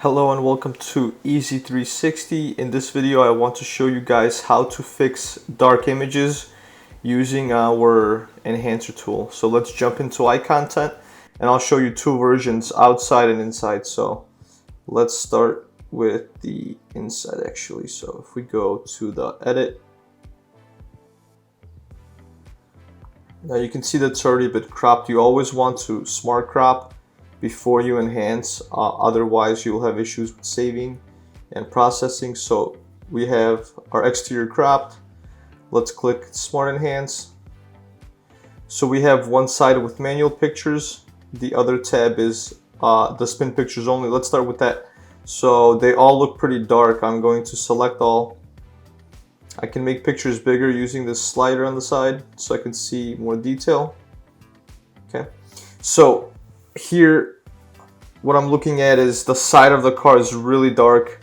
Hello and welcome to EZ360. In this video I want to show you guys how to fix dark images using our enhancer tool. So let's jump into iContent and I'll show you two versions, outside and inside. So let's start with the inside actually. So if we go to the edit, now you can see that's already a bit cropped. You always want to smart crop before you enhance, otherwise you'll have issues with saving and processing. So we have our exterior cropped. Let's click Smart Enhance. So we have one side with manual pictures, the other tab is the spin pictures only. Let's start with that. So they all look pretty dark. I'm going to select all. I can make pictures bigger using this slider on the side so I can see more detail. Okay, so here what I'm looking at is the side of the car is really dark.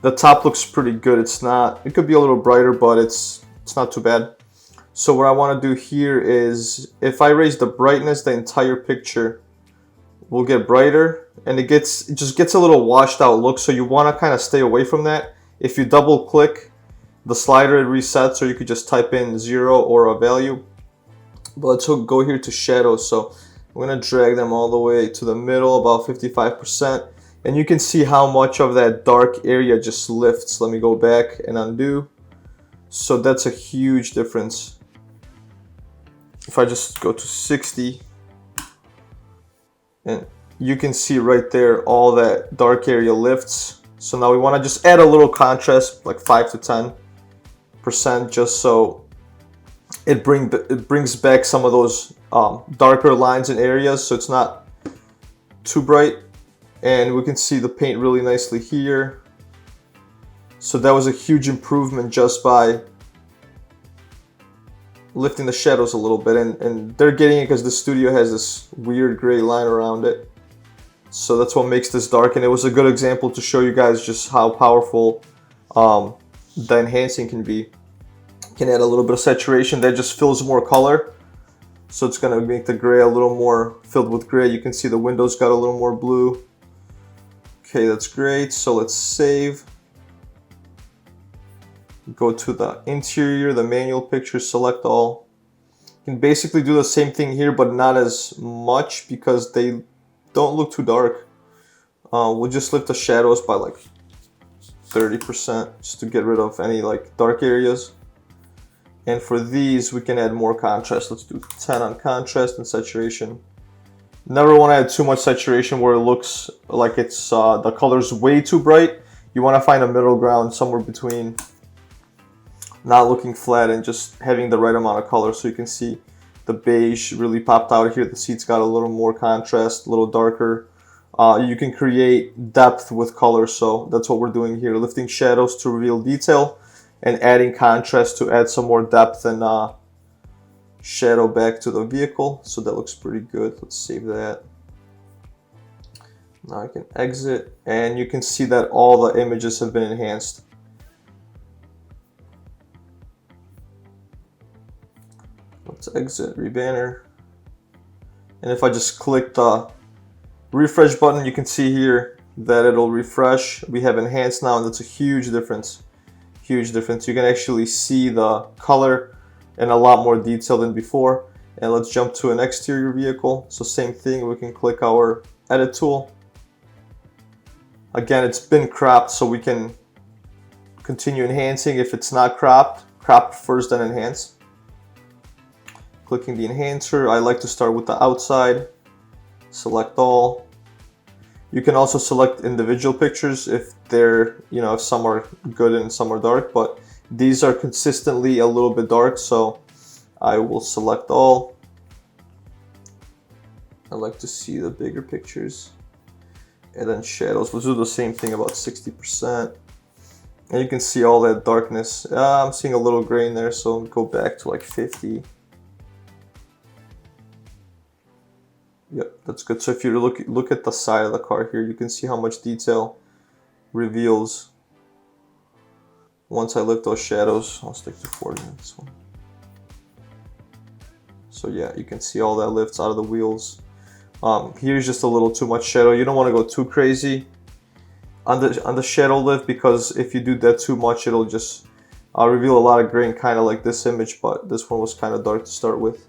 The top looks pretty good. It could be a little brighter, but it's not too bad. So what I want to do here is if I raise the brightness, the entire picture will get brighter and it just gets a little washed out look. So you want to kind of stay away from that. If you double click the slider, it resets, or you could just type in 0 or a value. But let's go here to shadows. So I'm going to drag them all the way to the middle, about 55%. And you can see how much of that dark area just lifts. Let me go back and undo. So that's a huge difference. If I just go to 60, and you can see right there all that dark area lifts. So now we want to just add a little contrast, like 5 to 10%, just so it brings back some of those darker lines and areas, so it's not too bright. And we can see the paint really nicely here. So that was a huge improvement just by lifting the shadows a little bit, and they're getting it because the studio has this weird gray line around it. So that's what makes this dark, and it was a good example to show you guys just how powerful the enhancing can be. Can add a little bit of saturation that just fills more color, so it's going to make the gray a little more filled with gray. You can see the windows got a little more blue. Okay, that's great. So let's save, go to the interior, the manual picture, select all. You can basically do the same thing here, but not as much because they don't look too dark. We'll just lift the shadows by like 30% just to get rid of any like dark areas. And for these, we can add more contrast. Let's do 10 on contrast and saturation. Never want to add too much saturation where it looks like it's the color's way too bright. You want to find a middle ground somewhere between not looking flat and just having the right amount of color. So you can see the beige really popped out here. The seats got a little more contrast, a little darker. You can create depth with color, so that's what we're doing here. Lifting shadows to reveal detail, and adding contrast to add some more depth and shadow back to the vehicle. So that looks pretty good. Let's save that. Now I can exit, and you can see that all the images have been enhanced. Let's exit, rebanner. And if I just click the refresh button, you can see here that it'll refresh. We have enhanced now, and that's a huge difference. Huge difference. You can actually see the color in a lot more detail than before. And let's jump to an exterior vehicle. So same thing, we can click our edit tool. Again, it's been cropped, so we can continue enhancing. If it's not cropped, crop first then enhance. Clicking the enhancer, I like to start with the outside, select all. You can also select individual pictures if they're, if some are good and some are dark, but these are consistently a little bit dark, so I will select all. I like to see the bigger pictures. And then shadows, we'll do the same thing, about 60%. And you can see all that darkness. I'm seeing a little gray in there, so I'll go back to like 50. Yep, that's good. So if you look at the side of the car here, you can see how much detail reveals once I lift those shadows. I'll stick to 40 on this one. So yeah, you can see all that lifts out of the wheels. Here's just a little too much shadow. You don't want to go too crazy. on the shadow lift, because if you do that too much, it'll just reveal a lot of grain, kind of like this image, but this one was kind of dark to start with.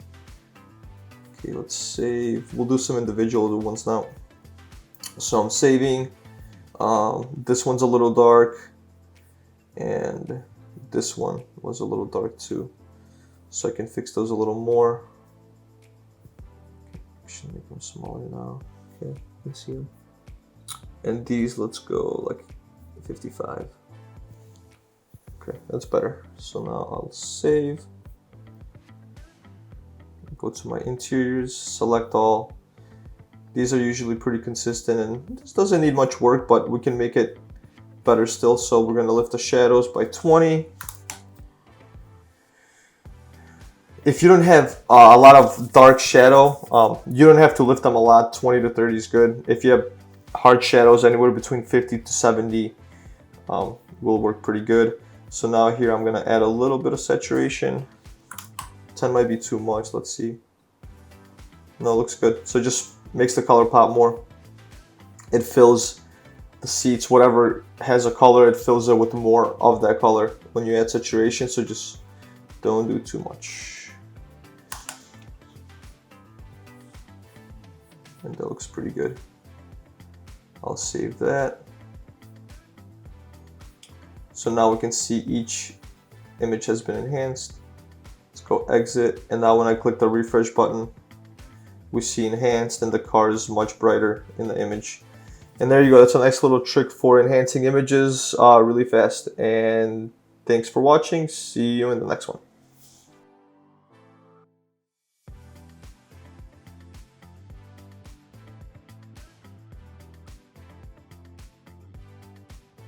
Okay, let's save. We'll do some individual ones now. So I'm saving. This one's a little dark, and this one was a little dark too. So I can fix those a little more. I should make them smaller now. Okay, let's see them. And these, let's go like 55. Okay, that's better. So now I'll save. Go to my interiors, select all. These are usually pretty consistent, and this doesn't need much work, but we can make it better still. So we're gonna lift the shadows by 20. If you don't have a lot of dark shadow, you don't have to lift them a lot. 20 to 30 is good. If you have hard shadows, anywhere between 50 to 70 will work pretty good. So now here I'm gonna add a little bit of saturation. 10 might be too much, let's see. No, it looks good. So it just makes the color pop more. It fills the seats, whatever has a color, it fills it with more of that color when you add saturation, so just don't do too much. And that looks pretty good. I'll save that. So now we can see each image has been enhanced. Let's go exit, and now when I click the refresh button, we see enhanced and the car is much brighter in the image. And there you go, that's a nice little trick for enhancing images really fast. And thanks for watching, see you in the next one.